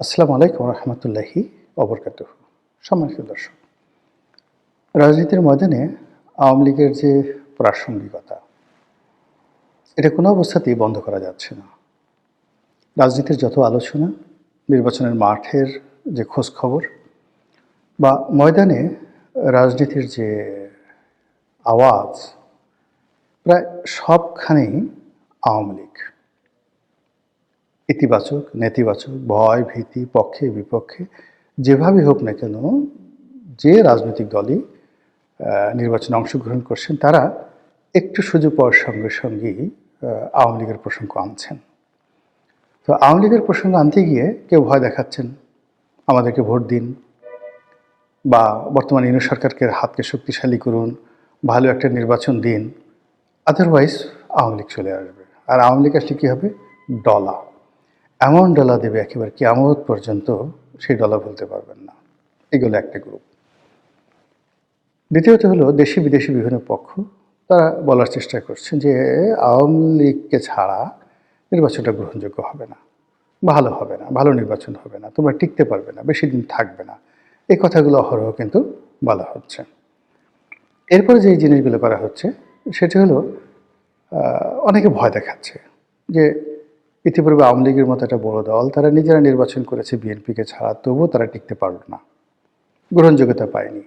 আসসালামু আলাইকুম রহমতুল্লাহি অবরকাতুহ। সম্মানিত দর্শক, রাজনীতির ময়দানে আওয়ামী লীগের যে প্রাসঙ্গিকতা, এটা কোনো অবস্থাতেই বন্ধ করা যাচ্ছে না। রাজনীতির যত আলোচনা, নির্বাচনের মাঠের যে খোঁজখবর বা ময়দানে রাজনীতির যে আওয়াজ, প্রায় সবখানেই আওয়ামী লীগ। ইতিবাচক, নেতিবাচক, ভয়, ভীতি, পক্ষে বিপক্ষে যেভাবেই হোক না কেন, যে রাজনৈতিক দলই নির্বাচনে অংশগ্রহণ করছেন, তারা একটু সুযোগ পাওয়ার সঙ্গে সঙ্গেই আওয়ামী লীগের প্রসঙ্গ আনছেন। তো আওয়ামী লীগের প্রসঙ্গ আনতে গিয়ে কেউ ভয় দেখাচ্ছেন, আমাদেরকে ভোট দিন, বা বর্তমান ইউনিট সরকারকে হাতকে শক্তিশালী করুন, ভালো একটা নির্বাচন দিন, আদারওয়াইজ আওয়ামী লীগ চলে আসবে। আর আওয়ামী লীগ আসলে কী হবে? ডলা। এমন ডলা দেবে একেবারে কিয়ামত পর্যন্ত সেই ডলা ভুলতে পারবেন না। এগুলো একটা গ্রুপ। দ্বিতীয়ত হলো দেশি বিদেশি বিভিন্ন পক্ষ, তারা বলার চেষ্টা করছেন যে আওয়ামী লীগকে ছাড়া নির্বাচনটা গ্রহণযোগ্য হবে না, ভালো হবে না, ভালো নির্বাচন হবে না, তোমরা টিকতে পারবে না, বেশি দিন থাকবে না। এই কথাগুলো অহরহ কিন্তু বলা হচ্ছে। এরপরে যে জিনিসগুলো করা হচ্ছে সেটি হলো অনেকে ভয় দেখাচ্ছে যে ইতিপূর্বে আওয়ামী লীগের মতো একটা বড় দল, তারা নিজেরা নির্বাচন করেছে বিএনপিকে ছাড়া, তবুও তারা টিকতে পারল না, গ্রহণযোগ্যতা পায়নি।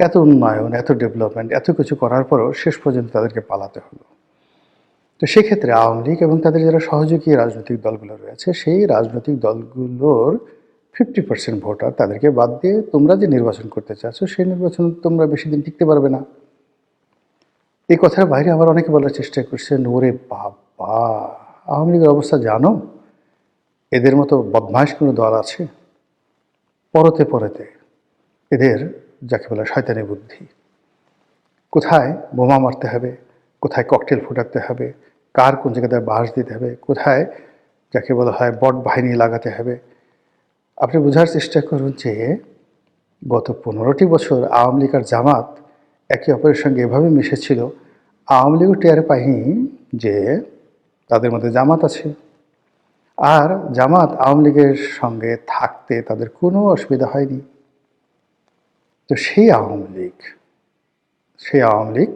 এত উন্নয়ন, এত ডেভেলপমেন্ট, এত কিছু করার পরও শেষ পর্যন্ত তাদেরকে পালাতে হলো। তো সেক্ষেত্রে আওয়ামী লীগ এবং তাদের যারা সহযোগী রাজনৈতিক দলগুলো রয়েছে, সেই রাজনৈতিক দলগুলোর 50% ভোটার তাদেরকে বাদ দিয়ে তোমরা যে নির্বাচন করতে চাচ্ছ, সেই নির্বাচন তোমরা বেশি দিন টিকতে পারবে না। এই কথার বাইরে আবার অনেকে বলার চেষ্টা করছেন, ওরে বাবা, আওয়ামী লীগের অবস্থা জানো? এদের মতো বদমাইশ কোনো দল আছে? পরতে পরতে এদের যাকে বলে শয়তানি বুদ্ধি। কোথায় বোমা মারতে হবে, কোথায় ককটেল ফুটাতে হবে, কার কোন জায়গাতে বাঁশ দিতে হবে, কোথায় যাকে বলা হয় বট বাহিনী লাগাতে হবে। আপনি বোঝার চেষ্টা করুন যে গত 15টি বছর আওয়ামী লীগ আর জামাত একে অপরের সঙ্গে এভাবে মিশেছিল, আওয়ামী লীগও টের পায়নি যে তাদের মধ্যে জামাত আছে। আর জামাত আওয়ামী লীগের সঙ্গে থাকতে তাদের কোনো অসুবিধা হয়নি। তো সেই আওয়ামী লীগ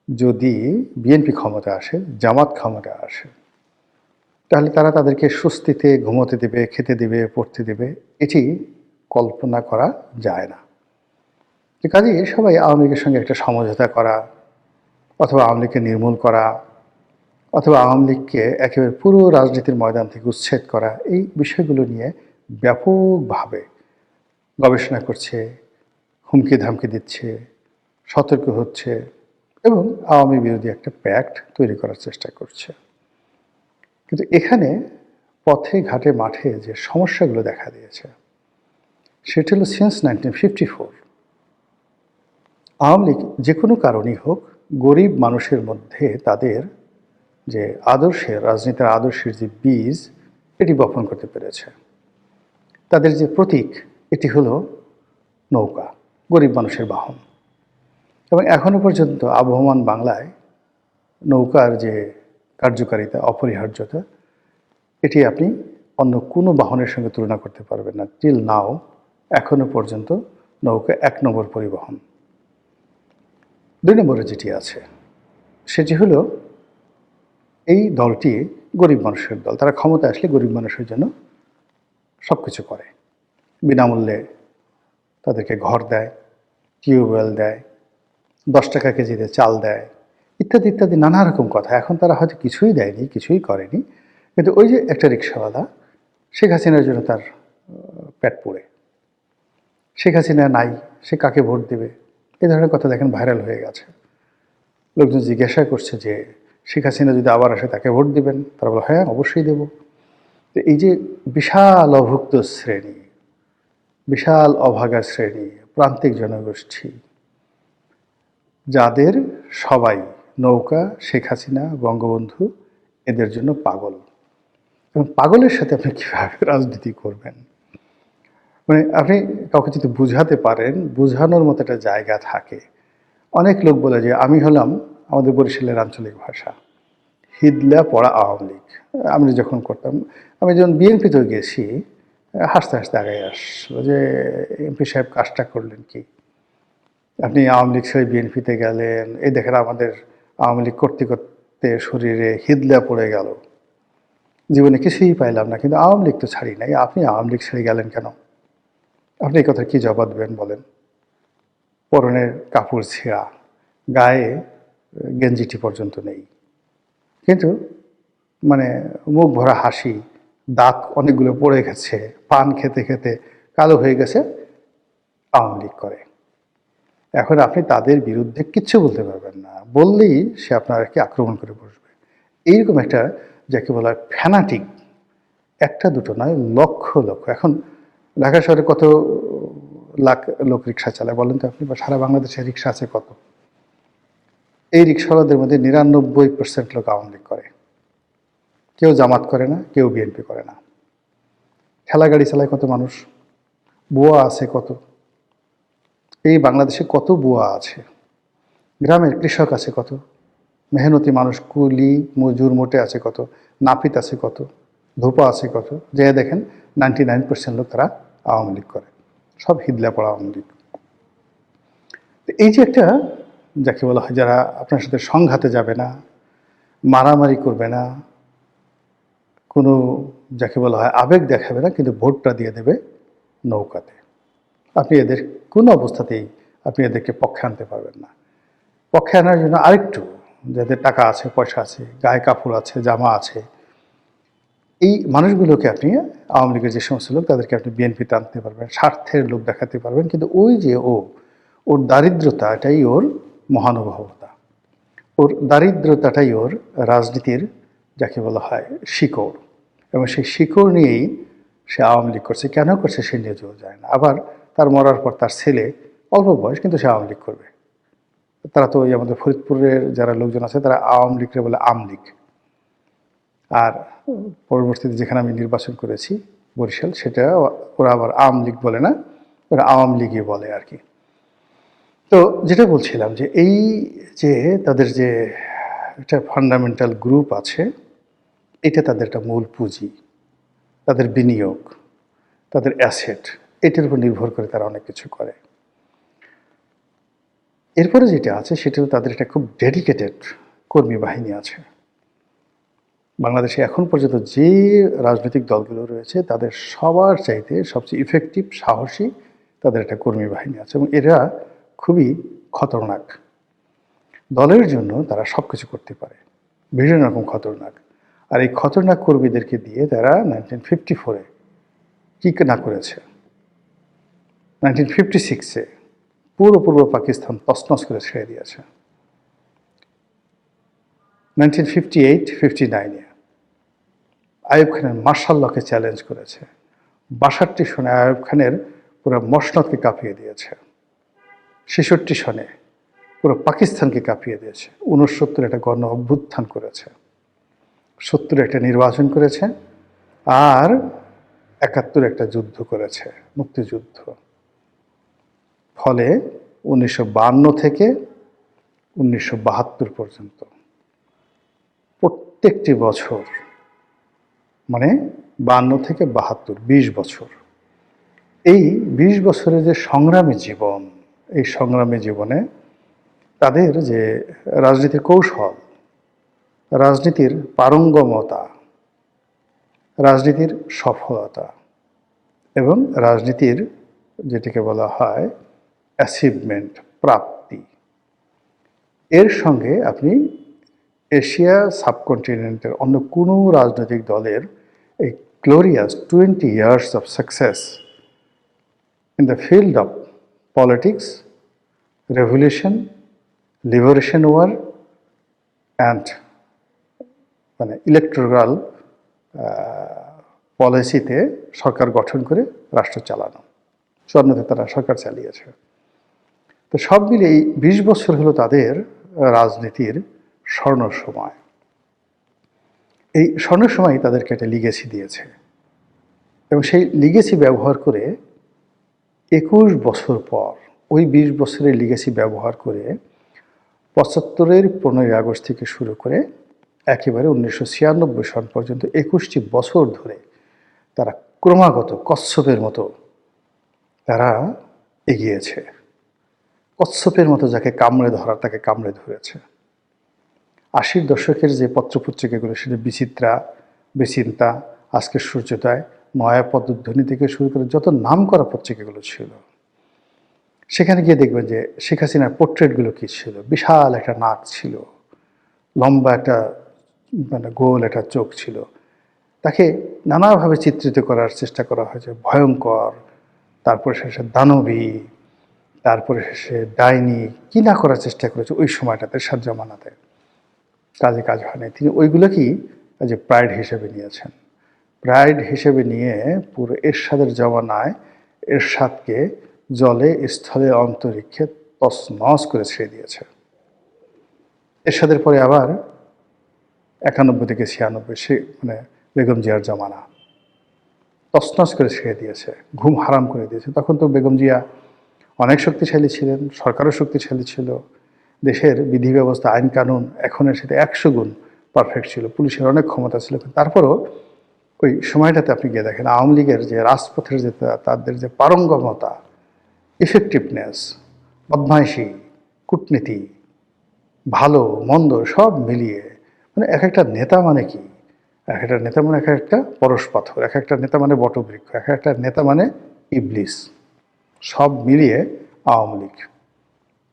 যদি বিএনপি ক্ষমতা আসে, জামাত ক্ষমতা আসে, তাহলে তারা তাদেরকে স্বস্তিতে ঘুমোতে দেবে, খেতে দেবে, পড়তে দেবে, এটি কল্পনা করা যায় না। তো কাজেই সবাই আওয়ামী লীগের সঙ্গে একটা সমঝোতা করা, অথবা আওয়ামী লীগকে নির্মূল করা, অথবা আওয়ামী লীগকে একেবারে পুরো রাজনীতির ময়দান থেকে উচ্ছেদ করা, এই বিষয়গুলো নিয়ে ব্যাপকভাবে গবেষণা করছে, হুমকি ধামকি দিচ্ছে, সতর্ক হচ্ছে এবং আওয়ামী বিরোধী একটা প্যাক্ট তৈরি করার চেষ্টা করছে। কিন্তু এখানে পথে ঘাটে মাঠে যে সমস্যাগুলো দেখা দিয়েছে সেটা হলো সিন্স 1954 আওয়ামী লীগ যে কোনো কারণেই হোক গরিব মানুষের মধ্যে তাদের যে আদর্শের, রাজনীতির আদর্শের যে বীজ, এটি বপন করতে পেরেছে। তাদের যে প্রতীক, এটি হলো নৌকা, গরিব মানুষের বাহন। এবং এখনও পর্যন্ত আবহমান বাংলায় নৌকার যে কার্যকারিতা, অপরিহার্যতা, এটি আপনি অন্য কোনো বাহনের সঙ্গে তুলনা করতে পারবেন না। টিল নাও এখনও পর্যন্ত নৌকা 1 নম্বর পরিবহন। 2 নম্বরে যেটি আছে সেটি হলো এই দলটি গরিব মানুষের দল। তারা ক্ষমতায় আসলে গরিব মানুষের জন্য সব কিছু করে। বিনামূল্যে তাদেরকে ঘর দেয়, টিউবওয়েল দেয়, 10 টাকা কেজিতে চাল দেয়, ইত্যাদি ইত্যাদি নানা রকম কথা। এখন তারা হয়তো কিছুই দেয়নি, কিছুই করেনি, কিন্তু ওই যে একটা রিকশাওয়ালা, শেখ হাসিনার জন্য তার পেট পুড়ে, শেখ হাসিনা নাই, সে কাকে ভোট দেবে, এই ধরনের কথা দেখেন ভাইরাল হয়ে গেছে। লোকজন জিজ্ঞাসা করছে যে শেখ হাসিনা যদি আবার আসে তাকে ভোট দিবেন? তারা বলে হ্যাঁ, অবশ্যই দেব। তো এই যে বিশাল অভুক্ত শ্রেণী, বিশাল অভাগা শ্রেণী, প্রান্তিক জনগোষ্ঠী, যাদের সবাই নৌকা, শেখ হাসিনা, বঙ্গবন্ধু, এদের জন্য পাগল। এবং পাগলের সাথে আপনি কীভাবে রাজনীতি করবেন? মানে আপনি কাউকে যদি বুঝাতে পারেন, বুঝানোর মতো একটা জায়গা থাকে। অনেক লোক বলে যে আমি হলাম, আমাদের বরিশালের আঞ্চলিক ভাষা, হিদলা পড়া আওয়ামী লীগ। আমরা যখন করতাম, আমি যখন বিএনপিতেও গেছি, হাসতে হাসতে আগায় আসলো যে এমপি সাহেব কাজটা করলেন কি, আপনি আওয়ামী লীগ ছেড়ে বিএনপিতে গেলেন, এই দেখেন আমাদের আওয়ামী লীগ করতে করতে শরীরে হিদলা পড়ে গেল, জীবনে কিছুই পাইলাম না, কিন্তু আওয়ামী লীগ তো ছাড়ি নাই, আপনি আওয়ামী লীগ ছেড়ে গেলেন কেন? আপনি এই কথা কি জবাব দেবেন বলেন? পরনের কাপড় ছেঁড়া, গায়ে গেঞ্জিটি পর্যন্ত নেই, কিন্তু মানে মুখ ভরা হাসি, দাঁত অনেকগুলো পড়ে গেছে, পান খেতে খেতে কালো হয়ে গেছে, আওয়ামী লীগ করে। এখন আপনি তাদের বিরুদ্ধে কিচ্ছু বলতে পারবেন না, বললেই সে আপনাকে আক্রমণ করে বসবে। এইরকম একটা, যাকে বলা হয় ফ্যানাটিক, একটা দুটো নয়, লক্ষ লক্ষ। এখন ঢাকা শহরে কত লাখ লোক রিক্সা চালায় বলেন তো আপনি, বা সারা বাংলাদেশে রিক্সা আছে কত? এই রিক্সাওয়ালাদের মধ্যে 99% লোক আওয়ামী লীগ করে। কেউ জামাত করে না, কেউ বিএনপি করে না। ঠেলা গাড়ি চালায় কত মানুষ, বুয়া আছে কত, এই বাংলাদেশে কত বুয়া আছে, গ্রামের কৃষক আছে কত, মেহনতি মানুষ কুলি মজুর মোটে আছে কত, নাপিত আছে কত, ধোপা আছে কত, যে দেখেন 99% লোক তারা আওয়ামী লীগ করে, সব হিদলা পড়া আওয়ামী লীগ। এই যে একটা, যাকে বলা হয় যারা আপনার সাথে সংঘাতে যাবে না, মারামারি করবে না, কোনো যাকে বলা হয় আবেগ দেখাবে না, কিন্তু ভোটটা দিয়ে দেবে নৌকাতে, আপনি এদের কোনো অবস্থাতেই আপনি এদেরকে পক্ষে আনতে পারবেন না। পক্ষে আনার জন্য আরেকটু, যাদের টাকা আছে, পয়সা আছে, গায়ে কাপড় আছে, জামা আছে, এই মানুষগুলোকে আপনি, আওয়ামী লীগের যে সমস্ত লোক, তাদেরকে আপনি বিএনপিতে আনতে পারবেন, স্বার্থের লোক দেখাতে পারবেন, কিন্তু ওই যে ওর দারিদ্রতা, এটাই ওর মহানুভবতা, ওর দারিদ্রতাটাই ওর রাজনীতির, যাকে বলা হয় শিকড়, এবং সেই শিকড় নিয়েই সে আওয়ামী লীগ করছে। কেন করছে সে নিজেও যায় না। আবার তার মরার পর তার ছেলে, অল্প বয়স কিন্তু সে আওয়ামী লীগ করবে। তারা তো ওই আমাদের ফরিদপুরের যারা লোকজন আছে তারা আওয়ামী লীগকে বলে আমলীগ। আর পরবর্তীতে যেখানে আমি নির্বাচন করেছি বরিশাল, সেটা ওরা আবার আওয়ামী লীগ বলে না, ওরা আওয়ামী লীগই বলে আর কি। তো যেটা বলছিলাম যে এই যে তাদের যে একটা ফান্ডামেন্টাল গ্রুপ আছে, এটা তাদের একটা মূল পুঁজি, তাদের বিনিয়োগ, তাদের অ্যাসেট, এটার উপর নির্ভর করে তারা অনেক কিছু করে। এরপরে যেটা আছে সেটা তাদের একটা খুব ডেডিকেটেড কর্মী বাহিনী আছে। বাংলাদেশে এখন পর্যন্ত যে রাজনৈতিক দলগুলো রয়েছে তাদের সবার চাইতে সবচেয়ে ইফেক্টিভ, সাহসী তাদের একটা কর্মী বাহিনী আছে, এবং এরা খুবই খতরনাক। দলের জন্য তারা সব কিছু করতে পারে, বিভিন্ন রকম খতরনাক। আর এই খতরনাক কর্মীদেরকে দিয়ে তারা 1954-এ কী না করেছে, 1956-এ পুরো পূর্ব পাকিস্তান তছনছ করে ছেড়ে দিয়েছে, 1958-59-এ আইয়ুব খানের মার্শাল লকে চ্যালেঞ্জ করেছে, 62 সনে আইয়ুব খানের পুরো মসনদকে কাঁপিয়ে দিয়েছে, 66 সনে পুরো পাকিস্তানকে কাঁপিয়ে দিয়েছে, 69 একটা গণ অভ্যুত্থান করেছে, 70 একটা নির্বাচন করেছে, আর 71 একটা যুদ্ধ করেছে, মুক্তিযুদ্ধ। ফলে 1952 থেকে 1972 পর্যন্ত প্রত্যেকটি বছর, মানে 52 থেকে 72, 20 বছর, এই 20 বছরের যে সংগ্রামী জীবন, এই সংগ্রামী জীবনে তাদের যে রাজনীতির কৌশল, রাজনীতির পারঙ্গমতা, রাজনীতির সফলতা, এবং রাজনীতির যেটাকে বলা হয় অ্যাচিভমেন্ট, প্রাপ্তি, এর সঙ্গে আপনি এশিয়া সাবকন্টিনেন্টের অন্য কোনো রাজনৈতিক দলের এই glorious 20 years of success in the field of politics, revolution, liberation war and মানে ইলেকটোরাল পলিসিতে সরকার গঠন করে রাষ্ট্র চালানো, স্বর্ণতে তারা সরকার চালিয়েছে। তো সব মিলে এই 20 বছর হলো তাদের রাজনীতির স্বর্ণ সময়। এই স্বর্ণ সময় তাদেরকে একটা লিগেসি দিয়েছে, এবং সেই লিগেসি ব্যবহার করে 21 বছর পর, ওই 20 বছরের লিগেসি ব্যবহার করে 75-এর 15ই আগস্ট থেকে শুরু করে একেবারে 1996 সন পর্যন্ত 21টি বছর ধরে তারা ক্রমাগত কচ্ছপের মতো তারা এগিয়েছে। কচ্ছপের মতো যাকে কামড়ে ধরার তাকে কামড়ে ধরেছে। 80-র দশকের যে পত্রপত্রিকাগুলো, সেটা বিচিত্রা, বেচিন্তা, আজকের সূর্যোদয়, নয়া পদধ্বনি থেকে শুরু করে যত নাম করা পত্রিকাগুলো ছিল, সেখানে গিয়ে দেখবেন যে শেখ হাসিনার পোর্ট্রেটগুলো কী ছিল। বিশাল একটা নাক ছিল, লম্বা একটা মানে গোল একটা চোখ ছিল। তাকে নানাভাবে চিত্রিত করার চেষ্টা করা হয়েছে, ভয়ঙ্কর, তারপরে শেষে দানবী, তারপরে শেষে ডাইনি, কি না করার চেষ্টা করেছে ওই সময়টাতে, এরশাদ জামানাতে। কাজ হয়নি। তিনি ওইগুলোকেই যে প্রাইড হিসেবে নিয়েছেন। প্রাইড হিসেবে নিয়ে পুরো এরশাদের জমানায় এরশাদকে জলে, স্থলে, অন্তরিক্ষে তছনছ করে ছেড়ে দিয়েছে। এরশাদের পরে আবার 91 থেকে 96 সে মানে বেগম জিয়ার জমানা, তছনছ করে ছেড়ে দিয়েছে, ঘুম হারাম করে দিয়েছে। তখন তো বেগম জিয়া অনেক শক্তিশালী ছিলেন, সরকারও শক্তিশালী ছিল, দেশের বিধি ব্যবস্থা, আইন কানুন এখনের সাথে 100 গুণ পারফেক্ট ছিল, পুলিশের অনেক ক্ষমতা ছিল। তারপরও ওই সময়টাতে আপনি গিয়ে দেখেন আওয়ামী লীগের যে রাজপথের যে তাদের যে পারঙ্গমতা, ইফেক্টিভনেস, বদমাইশি, কূটনীতি, ভালো মন্দ সব মিলিয়ে, মানে এক একটা নেতা মানে কি, এক একটা নেতা মানে এক একটা পরশ পাথর, এক একটা নেতা মানে বটবৃক্ষ, এক একটা নেতা মানে ইবলিস, সব মিলিয়ে আওয়ামী লীগ।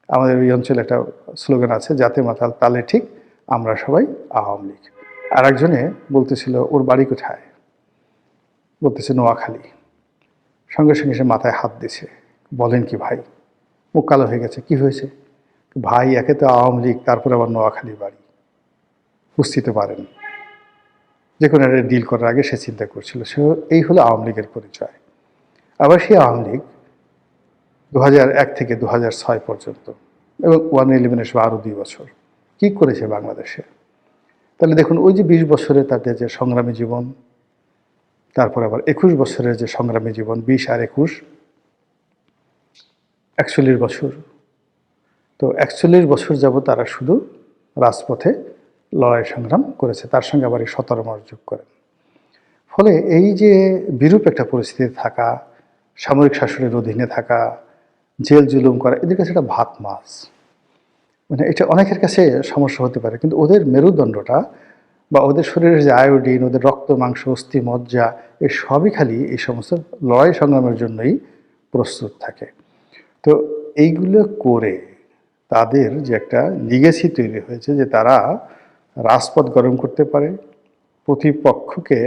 আমাদের ওই অঞ্চলে একটা স্লোগান আছে, জাতে মাতাল তালে ঠিক, আমরা সবাই আওয়ামী লীগ। আর একজনে বলতেছিল ওর বাড়ি কোথায়, বলতেছে নোয়াখালী। সঙ্গে সঙ্গে সে মাথায় হাত দিছে, বলেন কি ভাই, মুখ কালো হয়ে গেছে, কি হয়েছে? ভাই, একে তো আওয়ামী লীগ, তারপরে আবার নোয়াখালী বাড়ি, বুঝতে পারেন। যে কোনো একটা ডিল করার আগে সে চিন্তা করছিল। সে এই হলো আওয়ামী লীগের পরিচয়। আবার সেই আওয়ামী লীগ 2001 থেকে 2006 পর্যন্ত, এবং 111 এসে আরও 2 বছর কী করেছে বাংলাদেশে। তাহলে দেখুন, ওই যে 20 বছরের তাদের যে সংগ্রামী জীবন, তারপর আবার 21 বছরের যে সংগ্রামী জীবন, 20 আর 21, 41 বছর। তো 41 বছর যাবত তারা শুধু রাজপথে লড়াই সংগ্রাম করেছে, তার সঙ্গে আবার এই 17 মাস যোগ করেন। ফলে এই যে বিরূপ একটা পরিস্থিতিতে থাকা, সামরিক শাসনের অধীনে থাকা, জেল জুলুম করা, এদের কাছে এটা ভাত মাছ। মানে এটা অনেকের কাছে সমস্যা হতে পারে, কিন্তু ওদের মেরুদণ্ডটা বা ওদের শরীরের যে আয়োডিন, ওদের রক্ত, মাংস, অস্থি, মজ্জা, এই সবই খালি এই সমস্ত লড়াই সংগ্রামের জন্যই প্রস্তুত থাকে। তো এইগুলো করে তাদের যে একটা লিগেসি তৈরি হয়েছে, যে তারা রাজপথ গরম করতে পারে, প্রতিপক্ষকে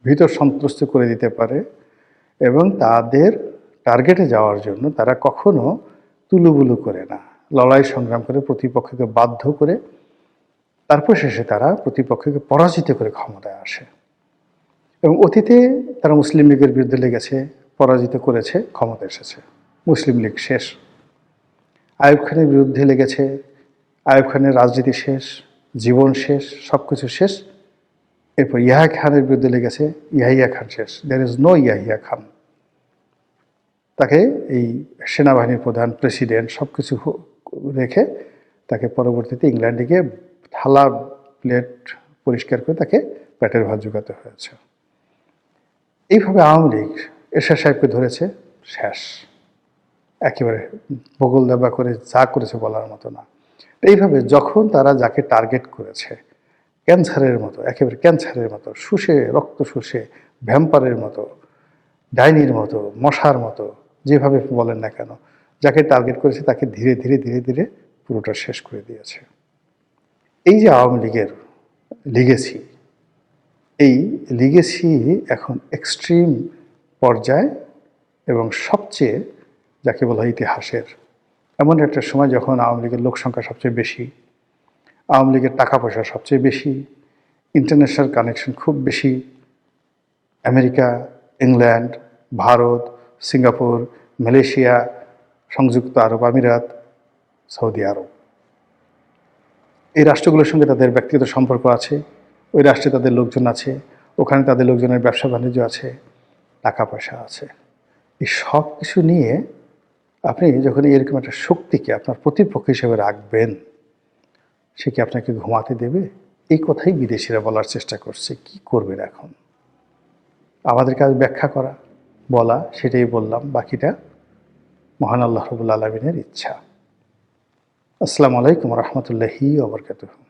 ভীত সন্ত্রস্ত করে দিতে পারে, এবং তাদের টার্গেটে যাওয়ার জন্য তারা কখনো তুলুবুলু করে না, লড়াই সংগ্রাম করে প্রতিপক্ষকে বাধ্য করে তারপর শেষে তারা প্রতিপক্ষকে পরাজিত করে ক্ষমতায় আসে। এবং অতীতে তারা মুসলিম লীগের বিরুদ্ধে লেগেছে, পরাজিত করেছে, ক্ষমতা এসেছে, মুসলিম লীগ শেষ। আইয়ুব খানের বিরুদ্ধে লেগেছে, আইয়ুব খানের রাজনীতি শেষ, জীবন শেষ, সব কিছু শেষ। এরপর ইয়াহিয়া খানের বিরুদ্ধে লেগেছে, ইয়াহিয়া খান শেষ, there is no Yahya Khan. তাকে এই সেনাবাহিনীর প্রধান, প্রেসিডেন্ট সব কিছু রেখে তাকে পরবর্তীতে ইংল্যান্ডে গিয়ে থালা প্লেট পরিষ্কার করে তাকে পেটের ভাত জোগাতে হয়েছে। এইভাবে আওয়ামী লীগ এরশাদ সাহেবকে ধরেছে, শেষ, একেবারে বগল দাবা করে যা করেছে বলার মতো না। এইভাবে যখন তারা যাকে টার্গেট করেছে, ক্যান্সারের মতো, একেবারে ক্যান্সারের মতো শুষে, রক্ত শুষে, ভ্যাম্পারের মতো, ডাইনির মতো, মশার মতো, যেভাবে বলেন না কেন, যাকে টার্গেট করেছে তাকে ধীরে ধীরে ধীরে ধীরে পুরোটা শেষ করে দিয়েছে। এই যে আওয়ামী লীগের লিগেসি, এই লিগেসি এখন এক্সট্রিম পর্যায়ে, এবং সবচেয়ে যাকে বলা হয় ইতিহাসের এমন একটা সময়, যখন আওয়ামী লীগের লোক সংখ্যা সবচেয়ে বেশি, আওয়ামী লীগের টাকা পয়সা সবচেয়ে বেশি, ইন্টারন্যাশনাল কানেকশন খুব বেশি, America, England, Bharat, Singapore, Malaysia, সংযুক্ত আরব আমিরাত, সৌদি আরব, এই রাষ্ট্রগুলোর সঙ্গে তাদের ব্যক্তিগত সম্পর্ক আছে, ওই রাষ্ট্রে তাদের লোকজন আছে, ওখানে তাদের লোকজনের ব্যবসা বাণিজ্য আছে, টাকা পয়সা আছে। এই সব কিছু নিয়ে আপনি যখন এরকম একটা শক্তিকে আপনার প্রতিপক্ষ হিসেবে রাখবেন, সে কি আপনাকে ঘুমাতে দেবে? এই কথাই বিদেশিরা বলার চেষ্টা করছে। কি করবেন এখন? আমাদের কাজ ব্যাখ্যা করা, বলা, সেটাই বললাম। বাকিটা মহান আল্লাহ রাব্বুল আলামিনের ইচ্ছা। আসসালামু আলাইকুম ওয়া রাহমাতুল্লাহি ওয়া বারাকাতুহু।